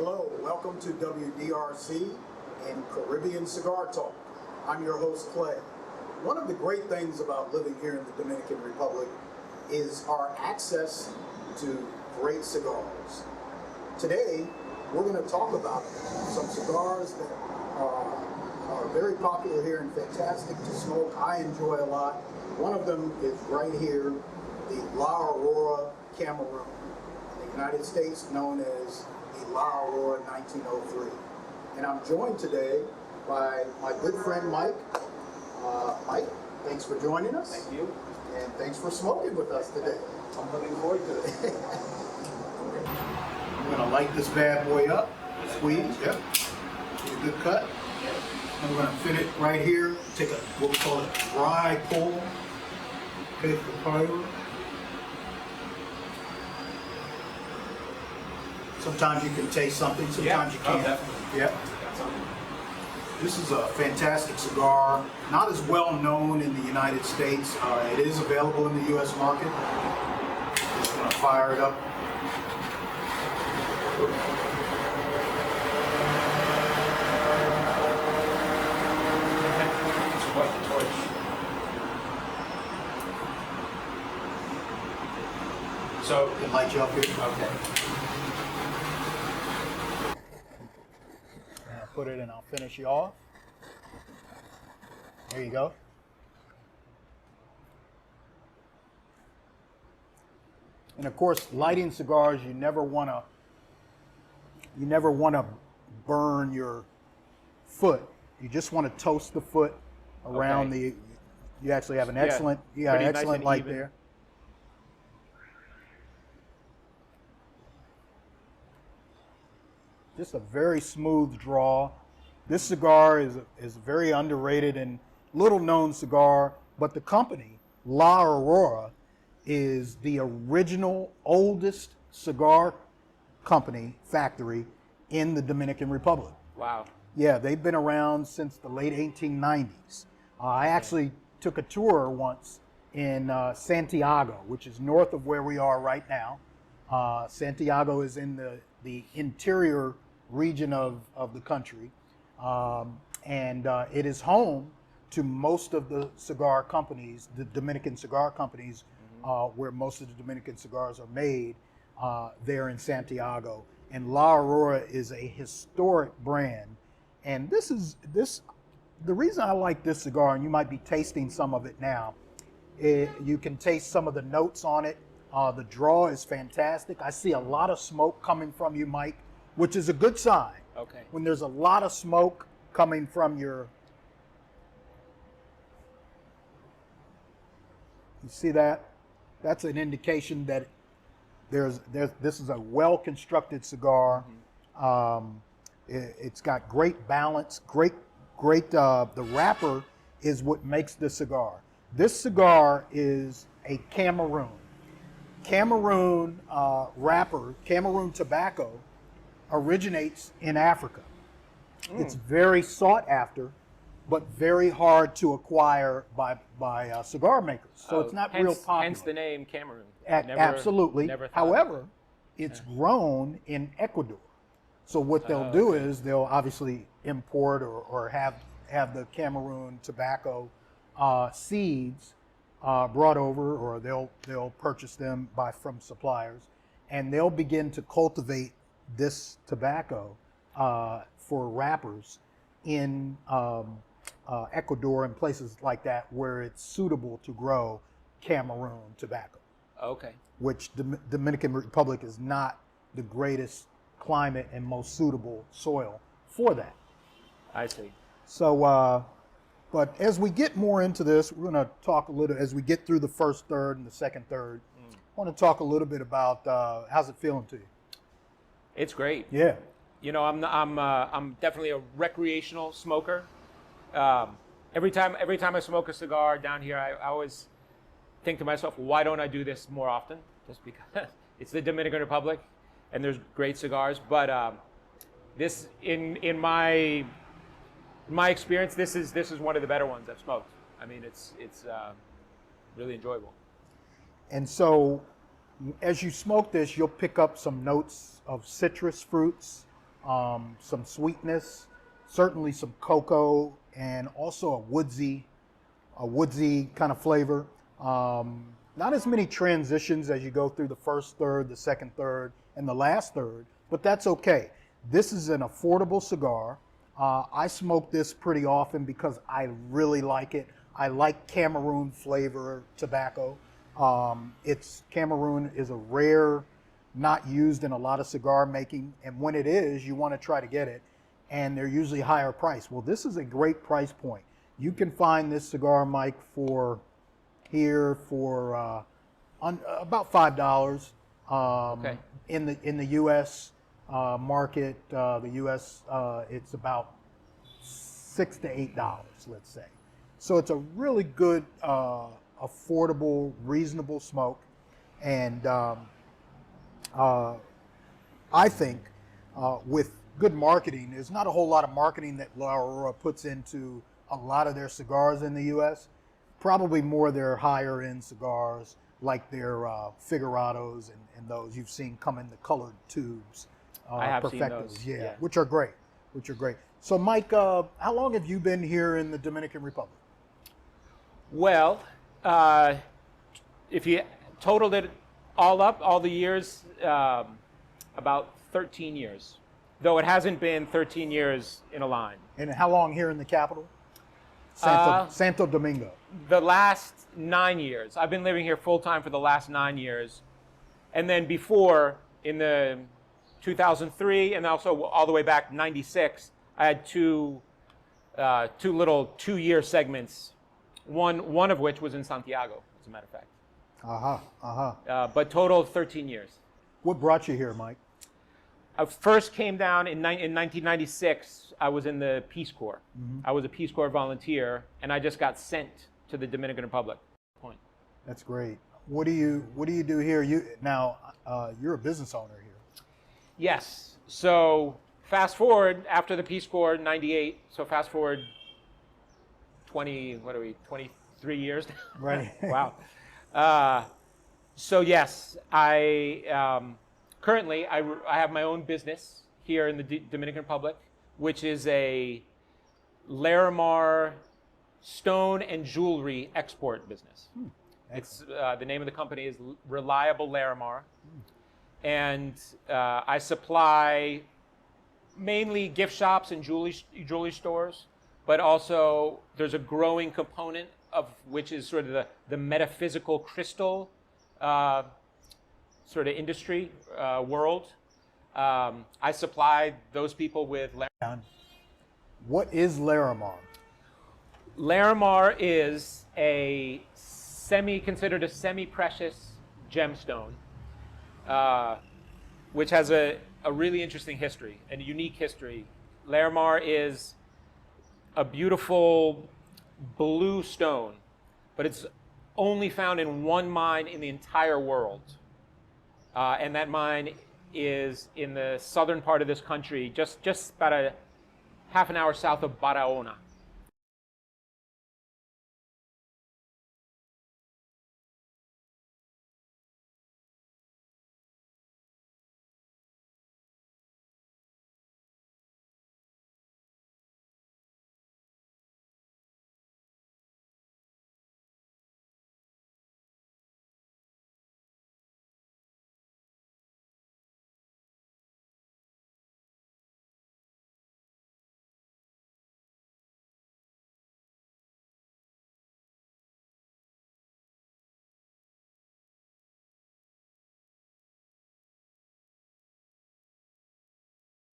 Hello, welcome to WDRC and Caribbean Cigar Talk. I'm your host, Clay. One of the great things about living here in the Dominican Republic is our access to great cigars. Today, we're going to talk about some cigars that are very popular here and fantastic to smoke. I enjoy a lot. One of them is right here, the Aurora Cameroon, in the United States known as the Aurora 1903. And I'm joined today by my good friend Mike. Mike, thanks for joining us. Thank you. And thanks for smoking with us today. I'm looking forward to it. I'm going to light this bad boy up, squeeze, yep, get a good cut. And we're going to fit it right here, take a, what we call a dry pull, okay, for fire. Sometimes you can taste something, sometimes you can't. Definitely. Yep. This is a fantastic cigar, not as well known in the United States. It is available in the U.S. market. Just going to fire it up. It's quite the torch. So, It light you up here. okay. I'll put it and I'll finish you off. There you go. And of course, lighting cigars, you never want to burn your foot. You just want to toast the foot around Okay. you actually have an excellent, Pretty nice excellent and light even. there. Just a very smooth draw. This cigar is a very underrated and little known cigar, but the company, La Aurora, is the original oldest cigar company factory in the Dominican Republic. Wow. Yeah, they've been around since the late 1890s. I actually took a tour once in Santiago, which is north of where we are right now. Santiago is in the interior region of the country, and it is home to most of the cigar companies, the Dominican cigar companies, where most of the Dominican cigars are made there in Santiago. And La Aurora is a historic brand. And the reason I like this cigar, and you might be tasting some of it now, you can taste some of the notes on it. The draw is fantastic. I see a lot of smoke coming from you, Mike, which is a good sign. Okay. When there's a lot of smoke coming from you see that? That's an indication that this is a well-constructed cigar. It's got great balance, great. The wrapper is what makes the cigar. This cigar is a Cameroon. Cameroon wrapper, Cameroon tobacco, originates in Africa. It's very sought after, but very hard to acquire by cigar makers. So it's not real popular. Hence the name Cameroon. Absolutely. Never thought However, it's grown in Ecuador. So what they'll do is they'll obviously import or have the Cameroon tobacco seeds brought over, or they'll purchase them from suppliers, and they'll begin to cultivate this tobacco for wrappers in Ecuador and places like that where it's suitable to grow Cameroon tobacco. Okay. Which the Dominican Republic is not the greatest climate and most suitable soil for that. I see. So, but as we get more into this, we're going to talk a little, as we get through the first third and the second third, I want to talk a little bit about how's it feeling to you? It's great. Yeah. You know, I'm definitely a recreational smoker. Every time I smoke a cigar down here, I always think to myself, why don't I do this more often? Just because it's the Dominican Republic, and there's great cigars. But this, in my experience, this is one of the better ones I've smoked. I mean, it's really enjoyable. And so, as you smoke this, you'll pick up some notes of citrus fruits, some sweetness, certainly some cocoa, and also a woodsy kind of flavor. Not as many transitions as you go through the first third, the second third, and the last third, but that's okay. This is an affordable cigar. I smoke this pretty often because I really like it. I like Cameroon flavor tobacco. Cameroon is a rare, not used in a lot of cigar making, and when it is, you want to try to get it, and they're usually higher price. Well, this is a great price point. You can find this cigar, Mike, for about $5. Okay. In the U.S. Market, the U.S. It's about $6 to $8, let's say. So it's a really good, affordable, reasonable smoke, and I think with good marketing, there's not a whole lot of marketing that La Aurora puts into a lot of their cigars in the U.S. Probably more their higher end cigars, like their Figurados and those you've seen come in the colored tubes. I have Perfectos, seen those. yeah, which are great. So, Mike, how long have you been here in the Dominican Republic? Well, if you totaled it all up, all the years, about 13 years. Though it hasn't been 13 years in a line. And how long here in the capital? Santo Domingo. The last 9 years. I've been living here full time for the last 9 years. And then before, in the 2003 and also all the way back 96, I had two little 2-year segments. One of which was in Santiago, as a matter of fact. But total 13 years. What brought you here, Mike? I first came down in 1996. I was in the Peace Corps. Mm-hmm. I was a Peace Corps volunteer, and I just got sent to the Dominican Republic. That's great. What do you do here? You're a business owner here. Yes. So fast forward after the Peace Corps, 98. So fast forward 23 years. Right. Wow. So yes, currently I have my own business here in the Dominican Republic, which is a Larimar stone and jewelry export business. It's the name of the company is Reliable Larimar, and I supply mainly gift shops and jewelry stores, but also there's a growing component of which is sort of the metaphysical crystal sort of industry world. I supply those people with Larimar. What is Larimar? Larimar is considered a semi-precious gemstone, which has a really interesting history and a unique history. Larimar is a beautiful blue stone, but it's only found in one mine in the entire world. And that mine is in the southern part of this country, just about a half an hour south of Barahona.